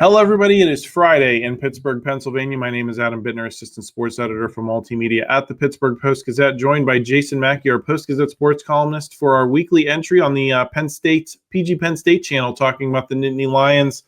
Hello, everybody. It is Friday in Pittsburgh, Pennsylvania. My name is Adam Bittner, assistant sports editor for multimedia at the Pittsburgh Post-Gazette, joined by Jason Mackey, our Post-Gazette sports columnist, for our weekly entry on the Penn State channel, talking about the Nittany Lions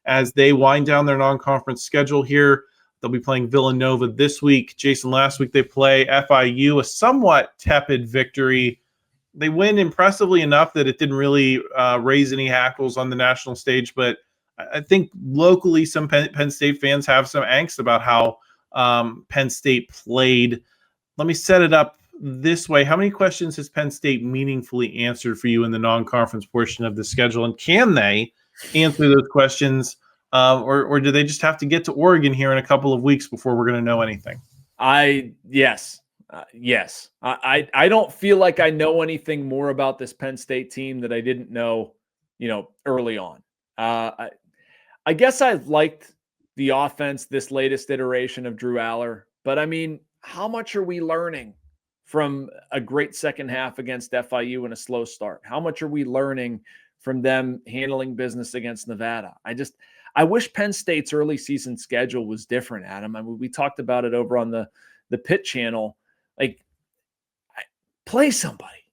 as they wind down their non-conference schedule here. They'll be playing Villanova this week. Jason, last week they play FIU, a somewhat tepid victory. They win impressively enough that it didn't really raise any hackles on the national stage, but I think locally some Penn State fans have some angst about how Penn State played. Let me set it up this way. How many questions has Penn State meaningfully answered for you in the non-conference portion of the schedule? And can they answer those questions, or do they just have to get to Oregon here in a couple of weeks before we're going to know anything? Yes. I don't feel like I know anything more about this Penn State team that I didn't know, early on. I guess I liked the offense, this latest iteration of Drew Allar, but I mean, how much are we learning from a great second half against FIU and a slow start? How much are we learning from them handling business against Nevada? I wish Penn State's early season schedule was different, Adam. I mean, we talked about it over on the Pitt channel. Like, play somebody.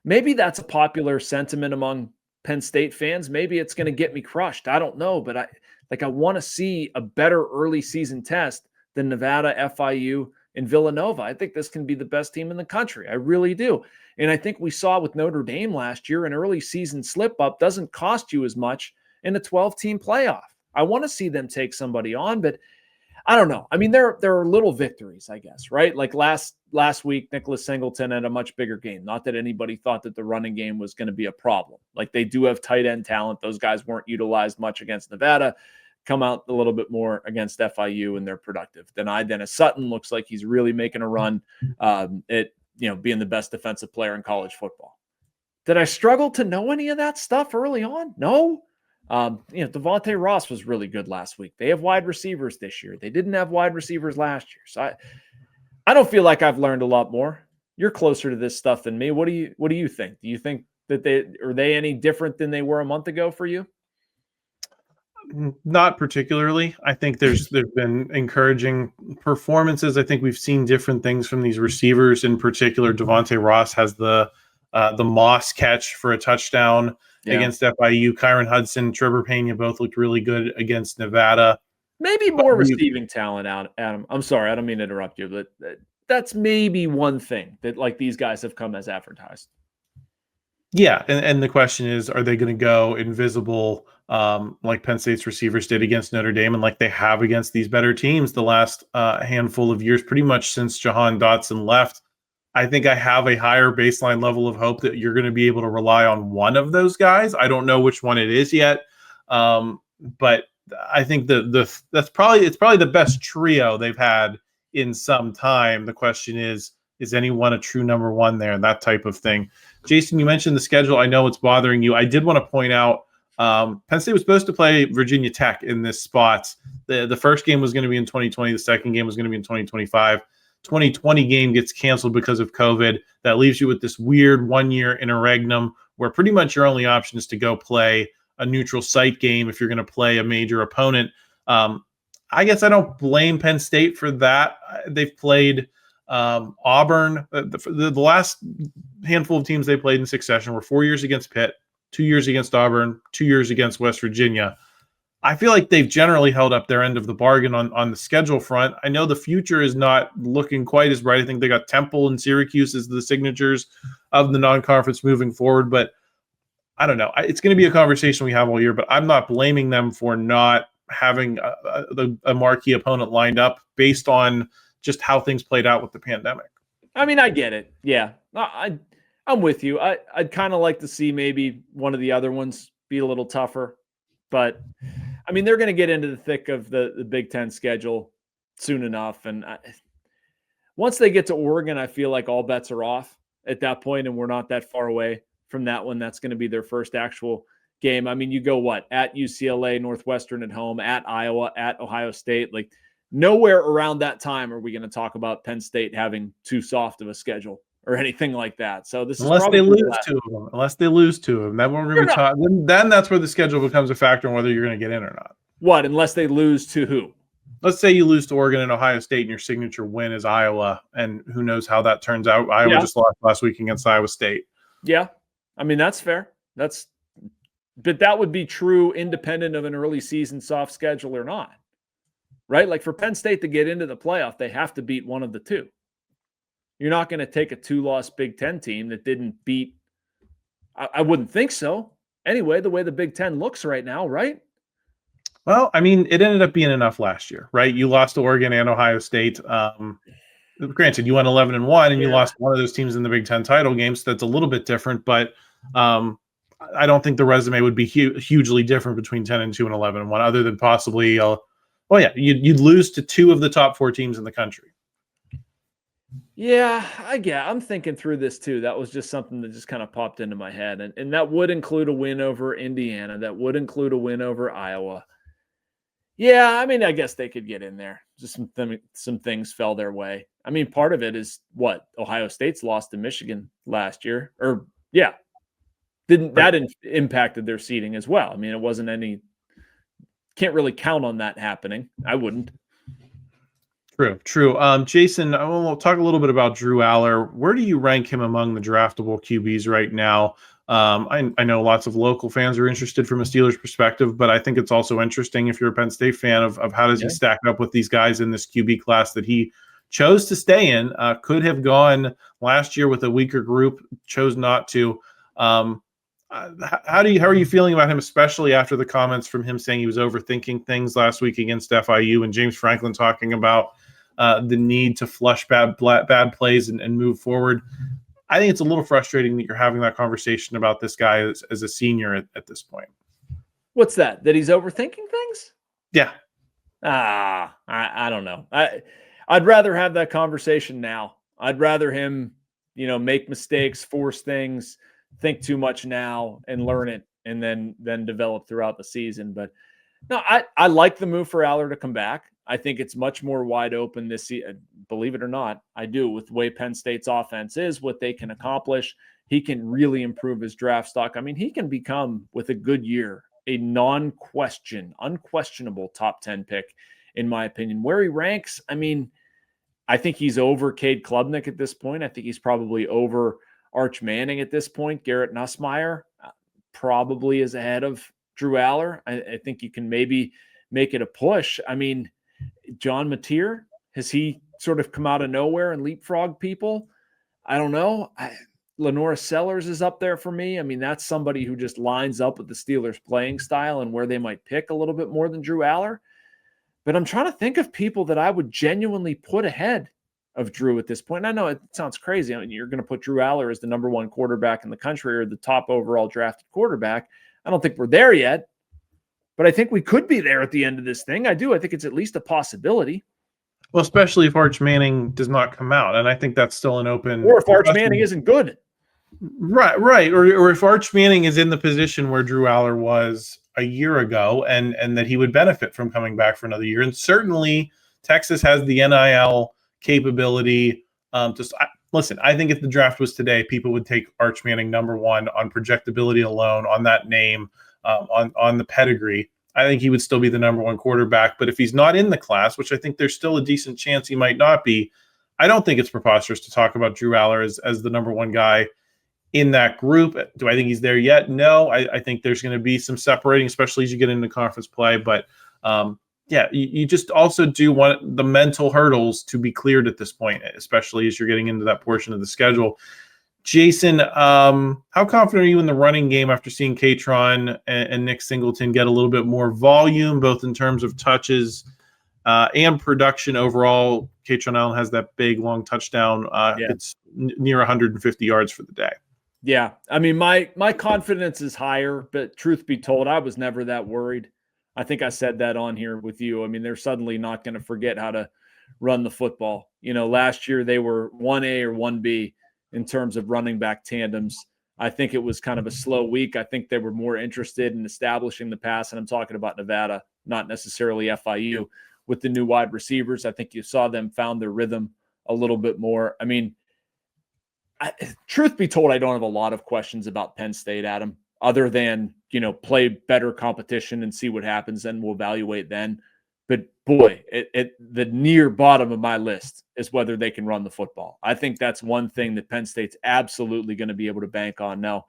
Maybe that's a popular sentiment among Penn State fans. Maybe it's going to get me crushed. I don't know, but I want to see a better early season test than Nevada, FIU, and Villanova. I think this can be the best team in the country. I really do. And I think we saw with Notre Dame last year, an early season slip up doesn't cost you as much in a 12-team playoff. I want to see them take somebody on, but I don't know. I mean, there are little victories, I guess, right? Like last week, Nicholas Singleton had a much bigger game. Not that anybody thought that the running game was going to be a problem. Like, they do have tight end talent. Those guys weren't utilized much against Nevada. Come out a little bit more against FIU, and they're productive. Dani Dennis-Sutton looks like he's really making a run at being the best defensive player in college football. Did I struggle to know any of that stuff early on? No. Devonte Ross was really good last week. They have wide receivers this year. They didn't have wide receivers last year. So I don't feel like I've learned a lot more. You're closer to this stuff than me. What do you think? Do you think that they any different than they were a month ago for you? Not particularly. I think there's been encouraging performances. I think we've seen different things from these receivers. In particular, Devonte Ross has the Moss catch for a touchdown against FIU. Kyron Hudson, Trebor, Pena both looked really good against Nevada. Maybe more receiving talent out, Adam. I'm sorry, I don't mean to interrupt you, but that's maybe one thing that these guys have come as advertised. Yeah, and the question is, are they going to go invisible like Penn State's receivers did against Notre Dame and like they have against these better teams the last handful of years, pretty much since Jahan Dotson left? I think I have a higher baseline level of hope that you're going to be able to rely on one of those guys. I don't know which one it is yet, but I think it's probably the best trio they've had in some time. The question is anyone a true number one there, that type of thing. Jason, you mentioned the schedule. I know it's bothering you. I did want to point out Penn State was supposed to play Virginia Tech in this spot. The first game was going to be in 2020. The second game was going to be in 2025. 2020 game gets canceled because of COVID. That leaves you with this weird 1-year interregnum where pretty much your only option is to go play a neutral site game if you're going to play a major opponent. I guess I don't blame Penn State for that. They've played Auburn. The last handful of teams they played in succession were 4 years against Pitt, 2 years against Auburn, 2 years against West Virginia. I feel like they've generally held up their end of the bargain on the schedule front. I know the future is not looking quite as bright. I think they got Temple and Syracuse as the signatures of the non-conference moving forward, but I don't know. It's going to be a conversation we have all year, but I'm not blaming them for not having a marquee opponent lined up based on just how things played out with the pandemic. I mean, I get it. Yeah, I'm with you. I'd kind of like to see maybe one of the other ones be a little tougher, but I mean, they're going to get into the thick of the Big Ten schedule soon enough. And once they get to Oregon, I feel like all bets are off at that point, and we're not that far away from that one. That's going to be their first actual game. I mean, you go at UCLA, Northwestern at home, at Iowa, at Ohio State. Like, nowhere around that time are we going to talk about Penn State having too soft of a schedule or anything like that. So this unless is they probably lose two of them. Unless they lose two of them, then we're going to be talking. Then that's where the schedule becomes a factor on whether you're going to get in or not. What? Unless they lose to who? Let's say you lose to Oregon and Ohio State, and your signature win is Iowa, and who knows how that turns out. Iowa just lost last week against Iowa State. Yeah, I mean that's fair. But that would be true independent of an early season soft schedule or not, right? Like for Penn State to get into the playoff, they have to beat one of the two. You're not going to take a 2-loss Big Ten team that didn't beat. I wouldn't think so. Anyway, the way the Big Ten looks right now, right? Well, I mean, it ended up being enough last year, right? You lost to Oregon and Ohio State. Granted, you went 11-1, and you lost one of those teams in the Big Ten title game, so that's a little bit different. But I don't think the resume would be hugely different between 10-2 and 11-1, other than possibly, you'd lose to two of the top 4 teams in the country. Yeah, I'm thinking through this too. That was just something that just kind of popped into my head, and that would include a win over Indiana. That would include a win over Iowa. Yeah, I mean, I guess they could get in there. Just some things fell their way. I mean, part of it is what Ohio State's lost to Michigan last year, impacted their seeding as well. I mean, it wasn't can't really count on that happening. I wouldn't. True. Jason, we'll talk a little bit about Drew Allar. Where do you rank him among the draftable QBs right now? I know lots of local fans are interested from a Steelers perspective, but I think it's also interesting if you're a Penn State fan of how does he stack up with these guys in this QB class that he chose to stay in, could have gone last year with a weaker group, chose not to. How are you feeling about him, especially after the comments from him saying he was overthinking things last week against FIU, and James Franklin talking about the need to flush bad plays and move forward? I think it's a little frustrating that you're having that conversation about this guy as a senior at this point. What's that? That he's overthinking things? Yeah. I don't know. I'd rather have that conversation now. I'd rather him, make mistakes, force things, think too much now, and learn it, and then develop throughout the season. But no, I like the move for Allar to come back. I think it's much more wide open this season. Believe it or not, I do, with the way Penn State's offense is, what they can accomplish. He can really improve his draft stock. I mean, he can become, with a good year, a unquestionable top 10 pick, in my opinion. Where he ranks, I mean, I think he's over Cade Klubnik at this point. I think he's probably over Arch Manning at this point. Garrett Nussmeier probably is ahead of Drew Allar. I think you can maybe make it a push. I mean, John Mateer, has he sort of come out of nowhere and leapfrog people? I don't know. Lenora Sellers is up there for me. I mean, that's somebody who just lines up with the Steelers' playing style and where they might pick a little bit more than Drew Allar. But I'm trying to think of people that I would genuinely put ahead of Drew at this point. And I know it sounds crazy. I mean, you're going to put Drew Allar as the number 1 quarterback in the country, or the top overall drafted quarterback. I don't think we're there yet, but I think we could be there at the end of this thing. I do. I think it's at least a possibility. Well, especially if Arch Manning does not come out. And I think that's still an open... Or if Arch Manning isn't good. Right. Or if Arch Manning is in the position where Drew Allar was a year ago, and that he would benefit from coming back for another year. And certainly Texas has the NIL capability. Listen, I think if the draft was today, people would take Arch Manning number 1 on projectability alone, on that name, on the pedigree. I think he would still be the number 1 quarterback. But if he's not in the class, which I think there's still a decent chance he might not be, I don't think it's preposterous to talk about Drew Allar as the number 1 guy in that group. Do I think he's there yet? No. I think there's going to be some separating, especially as you get into conference play. But you just also do want the mental hurdles to be cleared at this point, especially as you're getting into that portion of the schedule. Jason, how confident are you in the running game after seeing Katron and Nick Singleton get a little bit more volume, both in terms of touches and production overall? Katron Allen has that big, long touchdown. It's near 150 yards for the day. Yeah. I mean, my confidence is higher, but truth be told, I was never that worried. I think I said that on here with you. I mean, they're suddenly not going to forget how to run the football. Last year they were 1A or 1B in terms of running back tandems. I think it was kind of a slow week. I think they were more interested in establishing the pass, and I'm talking about Nevada, not necessarily FIU, with the new wide receivers. I think you saw them found their rhythm a little bit more. I mean, Truth be told, I don't have a lot of questions about Penn State, Adam, other than, play better competition and see what happens, and we'll evaluate then. But boy, the near bottom of my list is whether they can run the football. I think that's one thing that Penn State's absolutely going to be able to bank on. Now,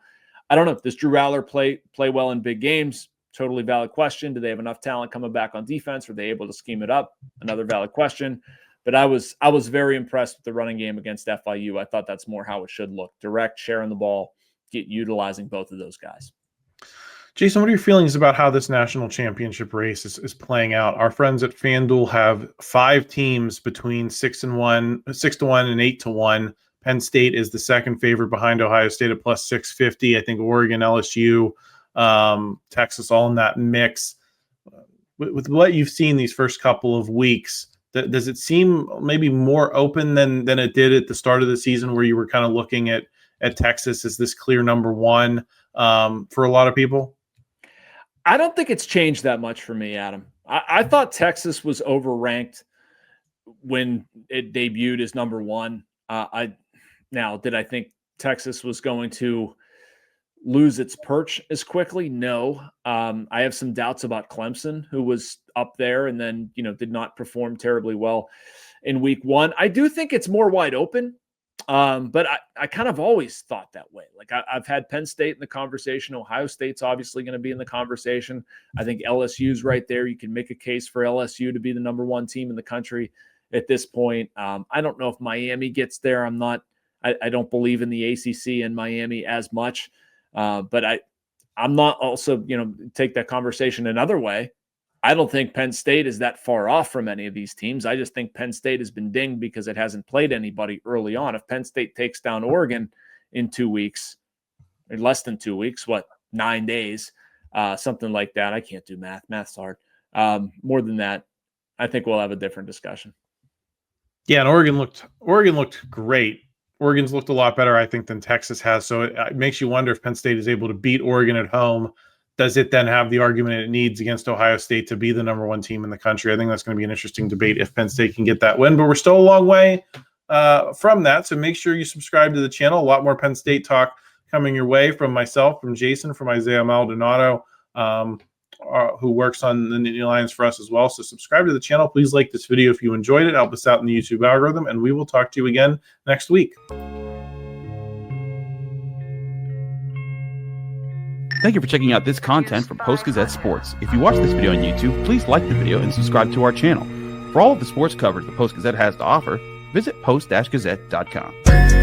I don't know. Does Drew Allar play well in big games? Totally valid question. Do they have enough talent coming back on defense? Are they able to scheme it up? Another valid question. But I was very impressed with the running game against FIU. I thought that's more how it should look. Direct, sharing the ball, utilizing both of those guys. Jason, what are your feelings about how this national championship race is playing out? Our friends at FanDuel have 5 teams between 6-1 and 8-1. Penn State is the second favorite behind Ohio State at plus 650. I think Oregon, LSU, Texas, all in that mix. With what you've seen these first couple of weeks, does it seem maybe more open than it did at the start of the season, where you were kind of looking at Texas as this clear number one for a lot of people? I don't think it's changed that much for me, Adam. I thought Texas was overranked when it debuted as number one. Now, did I think Texas was going to lose its perch as quickly? No. I have some doubts about Clemson, who was up there and then, did not perform terribly well in week one. I do think it's more wide open. But I kind of always thought that way. Like I've had Penn State in the conversation. Ohio State's obviously going to be in the conversation. I think LSU's right there. You can make a case for LSU to be the number one team in the country at this point. I don't know if Miami gets there. I don't believe in the ACC and Miami as much. But I'm not also, take that conversation another way. I don't think Penn State is that far off from any of these teams. I just think Penn State has been dinged because it hasn't played anybody early on. If Penn State takes down Oregon in 2 weeks, or less than 2 weeks, 9 days, something like that. I can't do math. Math's hard. More than that, I think we'll have a different discussion. Yeah, and Oregon looked great. Oregon's looked a lot better, I think, than Texas has. So it makes you wonder if Penn State is able to beat Oregon at home. Does it then have the argument it needs against Ohio State to be the number one team in the country? I think that's going to be an interesting debate if Penn State can get that win. But we're still a long way from that. So make sure you subscribe to the channel. A lot more Penn State talk coming your way from myself, from Jason, from Isaiah Maldonado, who works on the Nittany Lions for us as well. So subscribe to the channel. Please like this video if you enjoyed it. Help us out in the YouTube algorithm. And we will talk to you again next week. Thank you for checking out this content from Post-Gazette Sports. If you watch this video on YouTube, please like the video and subscribe to our channel. For all of the sports coverage the Post-Gazette has to offer, visit post-gazette.com.